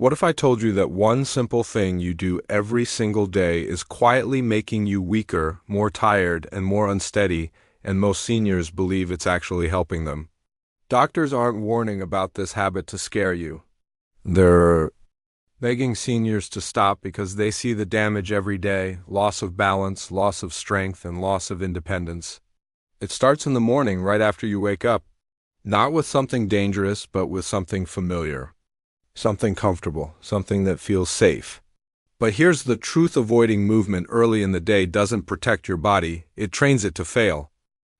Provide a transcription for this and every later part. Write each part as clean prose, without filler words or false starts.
What if I told you that one simple thing you do every single day is quietly making you weaker, more tired, and more unsteady, and most seniors believe it's actually helping them? Doctors aren't warning about this habit to scare you. They're begging seniors to stop because they see the damage every day: loss of balance, loss of strength, and loss of independence. It starts in the morning right after you wake up, not with something dangerous, but with something familiar. Something comfortable, something that feels safe. But here's the truth: avoiding movement early in the day doesn't protect your body, it trains it to fail.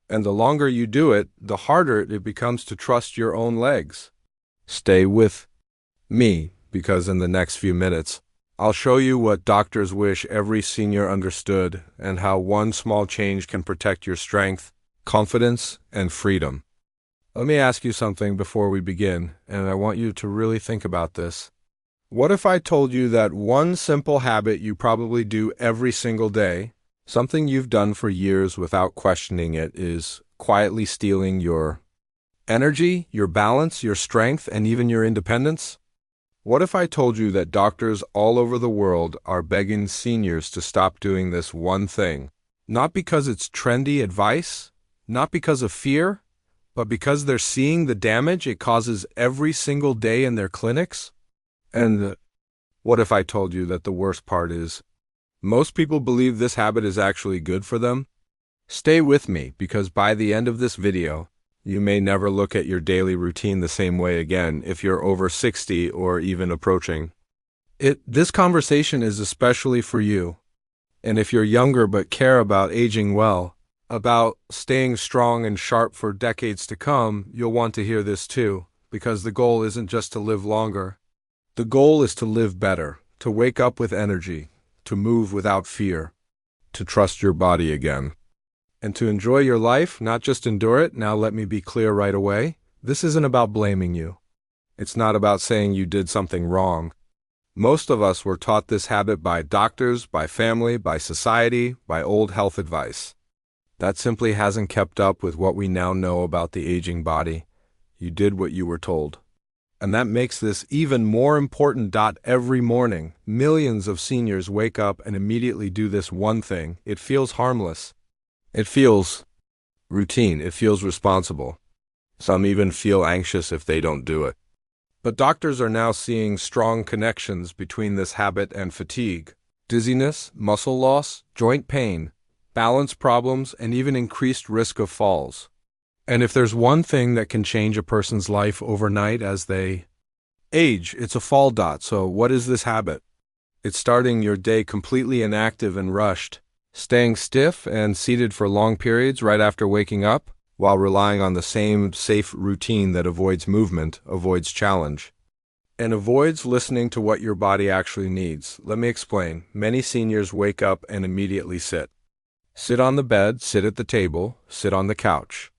And the longer you do it, the harder it becomes to trust your own legs. Stay with me, because in the next few minutes, I'll show you what doctors wish every senior understood and how one small change can protect your strength, confidence, and freedom. Let me ask you something before we begin, and I want you to really think about this. What if I told you that one simple habit you probably do every single day, something you've done for years without questioning it, is quietly stealing your energy, your balance, your strength, and even your independence? What if I told you that doctors all over the world are begging seniors to stop doing this one thing, not because it's trendy advice, not because of fear, but because they're seeing the damage it causes every single day in their clinics? And what if I told you that the worst part is, most people believe this habit is actually good for them? Stay with me, because by the end of this video, you may never look at your daily routine the same way again if you're over 60 or even approaching. This conversation is especially for you. And if you're younger but care about aging well, about staying strong and sharp for decades to come, you'll want to hear this too, because the goal isn't just to live longer. The goal is to live better, to wake up with energy, to move without fear, to trust your body again, and to enjoy your life, not just endure it. Now let me be clear right away. This isn't about blaming you. It's not about saying you did something wrong. Most of us were taught this habit by doctors, by family, by society, by old health advice. That simply hasn't kept up with what we now know about the aging body. You did what you were told. And that makes this even more important. Every morning, millions of seniors wake up and immediately do this one thing. It feels harmless. It feels routine. It feels responsible. Some even feel anxious if they don't do it. But doctors are now seeing strong connections between this habit and fatigue, dizziness, muscle loss, joint pain, balance problems, and even increased risk of falls. And if there's one thing that can change a person's life overnight as they age, it's a fall. So what is this habit? It's starting your day completely inactive and rushed, staying stiff and seated for long periods right after waking up, while relying on the same safe routine that avoids movement, avoids challenge, and avoids listening to what your body actually needs. Let me explain. Many seniors wake up and immediately sit. Sit on the bed, sit at the table, sit on the couch.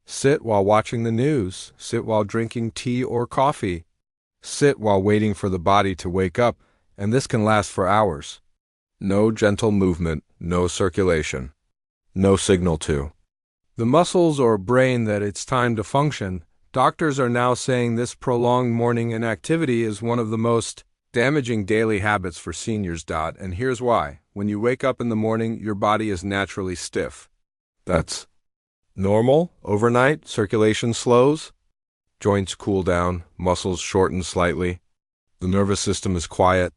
Sit while watching the news, sit while drinking tea or coffee. Sit while waiting for the body to wake up, and this can last for hours. No gentle movement, no circulation, no signal to the muscles or brain that it's time to function. Doctors are now saying this prolonged morning inactivity is one of the most damaging daily habits for seniors. And here's why. When you wake up in the morning, your body is naturally stiff. That's normal. Overnight, circulation slows, joints cool down, muscles shorten slightly, the nervous system is quiet.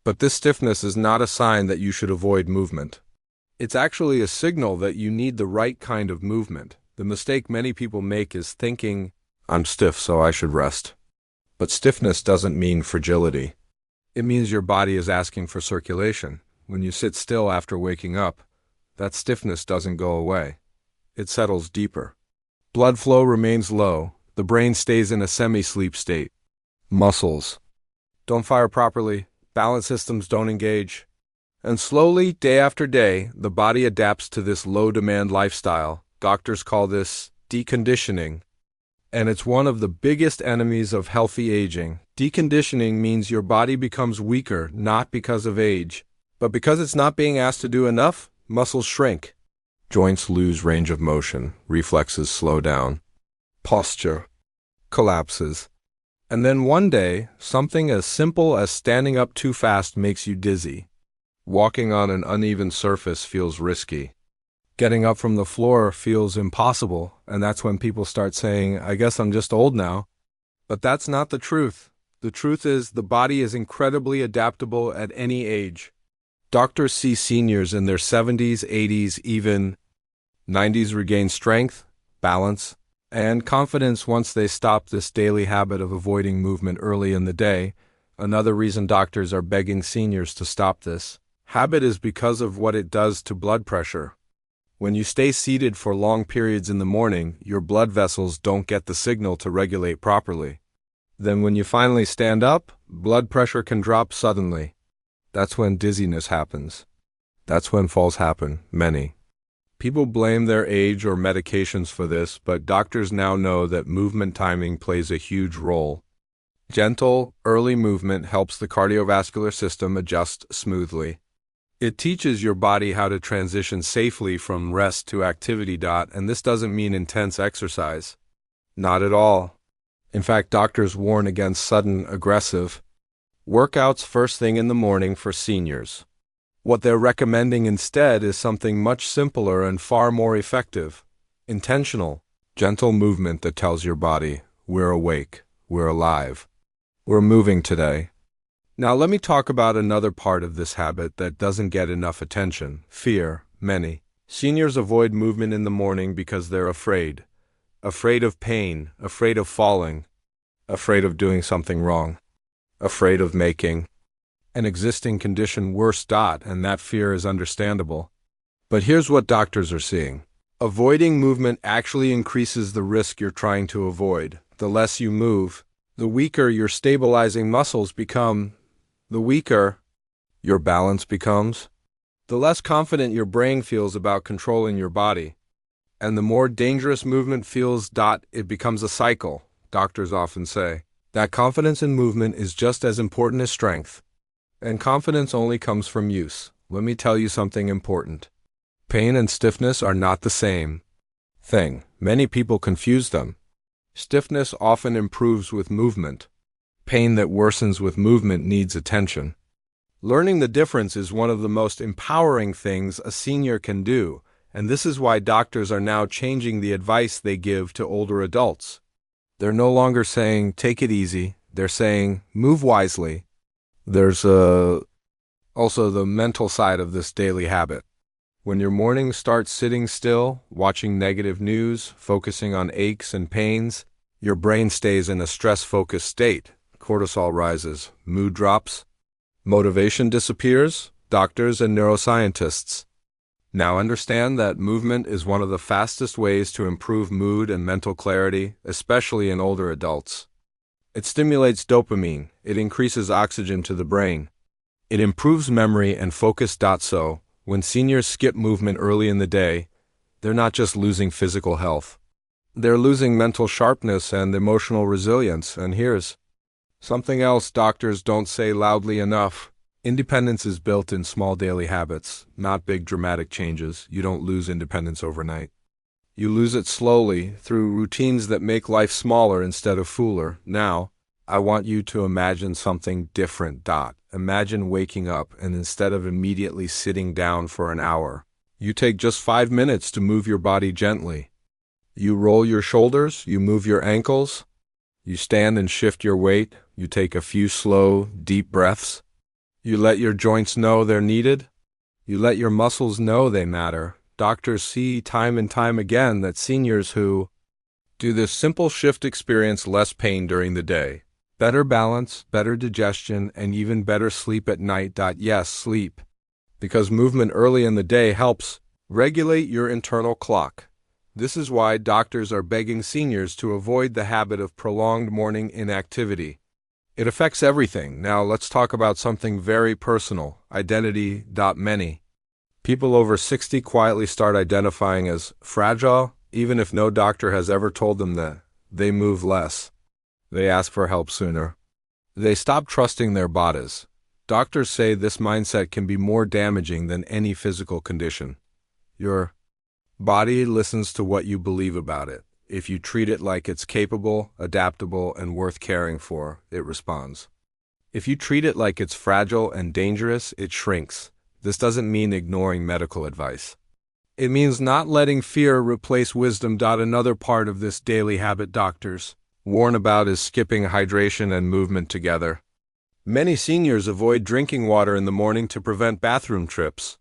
But this stiffness is not a sign that you should avoid movement. It's actually a signal that you need the right kind of movement. The mistake many people make is thinking, I'm stiff, so I should rest. But stiffness doesn't mean fragility. It means your body is asking for circulation. When you sit still after waking up, that stiffness doesn't go away. It settles deeper. Blood flow remains low. The brain stays in a semi-sleep state. Muscles don't fire properly. Balance systems don't engage. And slowly, day after day, the body adapts to this low-demand lifestyle. Doctors call this deconditioning. And it's one of the biggest enemies of healthy aging. Deconditioning means your body becomes weaker, not because of age, but because it's not being asked to do enough. Muscles shrink. Joints lose range of motion. Reflexes slow down. Posture collapses. And then one day, something as simple as standing up too fast makes you dizzy. Walking on an uneven surface feels risky. Getting up from the floor feels impossible, and that's when people start saying, I guess I'm just old now. But that's not the truth. The truth is the body is incredibly adaptable at any age. Doctors see seniors in their 70s, 80s, even 90s regain strength, balance, and confidence once they stop this daily habit of avoiding movement early in the day. Another reason doctors are begging seniors to stop this habit is because of what it does to blood pressure. When you stay seated for long periods in the morning, your blood vessels don't get the signal to regulate properly. Then when you finally stand up, blood pressure can drop suddenly. That's when dizziness happens. That's when falls happen, many. People blame their age or medications for this, but doctors now know that movement timing plays a huge role. Gentle, early movement helps the cardiovascular system adjust smoothly. It teaches your body how to transition safely from rest to activity. And this doesn't mean intense exercise. Not at all. In fact, doctors warn against sudden, aggressive workouts first thing in the morning for seniors. What they're recommending instead is something much simpler and far more effective. Intentional, gentle movement that tells your body, we're awake, we're alive, we're moving today. Now let me talk about another part of this habit that doesn't get enough attention, fear. Many seniors avoid movement in the morning because they're afraid. Afraid of pain, afraid of falling, afraid of doing something wrong, afraid of making an existing condition worse. And that fear is understandable. But here's what doctors are seeing. Avoiding movement actually increases the risk you're trying to avoid. The less you move, the weaker your stabilizing muscles become. The weaker your balance becomes. The less confident your brain feels about controlling your body. And the more dangerous movement feels. It becomes a cycle. Doctors often say that confidence in movement is just as important as strength. And confidence only comes from use. Let me tell you something important. Pain and stiffness are not the same thing. Many people confuse them. Stiffness often improves with movement. Pain that worsens with movement needs attention. Learning the difference is one of the most empowering things a senior can do, and this is why doctors are now changing the advice they give to older adults. They're no longer saying, take it easy. They're saying, move wisely. There's also the mental side of this daily habit. When your morning starts sitting still, watching negative news, focusing on aches and pains, your brain stays in a stress-focused state. Cortisol rises, mood drops, motivation disappears. Doctors and neuroscientists now understand that movement is one of the fastest ways to improve mood and mental clarity, especially in older adults. It stimulates dopamine, it increases oxygen to the brain. It improves memory and focus. So, when seniors skip movement early in the day, they're not just losing physical health. They're losing mental sharpness and emotional resilience. And here's something else doctors don't say loudly enough. Independence is built in small daily habits, not big dramatic changes. You don't lose independence overnight. You lose it slowly through routines that make life smaller instead of fuller. Now, I want you to imagine something different. Imagine waking up and instead of immediately sitting down for an hour, you take just 5 minutes to move your body gently. You roll your shoulders, you move your ankles, you stand and shift your weight, you take a few slow, deep breaths. You let your joints know they're needed. You let your muscles know they matter. Doctors see time and time again that seniors who do this simple shift experience less pain during the day, better balance, better digestion, and even better sleep at night. Yes, sleep. Because movement early in the day helps regulate your internal clock. This is why doctors are begging seniors to avoid the habit of prolonged morning inactivity. It affects everything. Now let's talk about something very personal, identity. Many people over 60 quietly start identifying as fragile, even if no doctor has ever told them that. They move less. They ask for help sooner. They stop trusting their bodies. Doctors say this mindset can be more damaging than any physical condition. Your body listens to what you believe about it. If you treat it like it's capable, adaptable, and worth caring for, it responds. If you treat it like it's fragile and dangerous, it shrinks. This doesn't mean ignoring medical advice. It means not letting fear replace wisdom. Another part of this daily habit doctors warn about is skipping hydration and movement together. Many seniors avoid drinking water in the morning to prevent bathroom trips.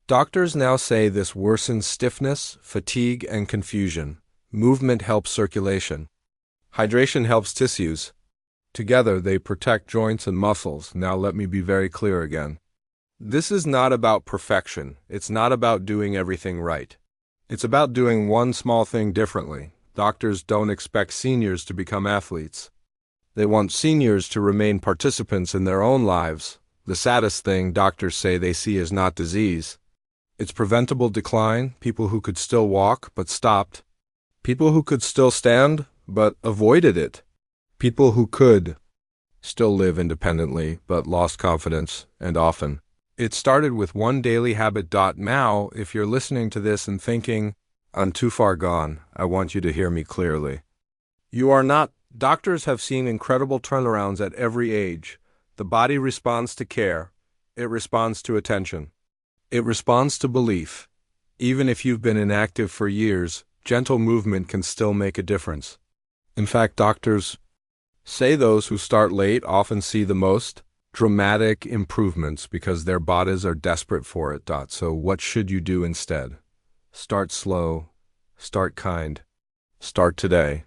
Doctors now say this worsens stiffness, fatigue, and confusion. Movement helps circulation. Hydration helps tissues. Together, they protect joints and muscles. Now let me be very clear again. This is not about perfection. It's not about doing everything right. It's about doing one small thing differently. Doctors don't expect seniors to become athletes. They want seniors to remain participants in their own lives. The saddest thing doctors say they see is not disease. It's preventable decline, people who could still walk but stopped. People who could still stand but avoided it. People who could still live independently but lost confidence, and often. It started with one daily habit. Now, if you're listening to this and thinking, I'm too far gone, I want you to hear me clearly. You are not. Doctors have seen incredible turnarounds at every age. The body responds to care. It responds to attention. It responds to belief. Even if you've been inactive for years, gentle movement can still make a difference. In fact, doctors say those who start late often see the most dramatic improvements because their bodies are desperate for it. So what should you do instead? Start slow. Start kind. Start today.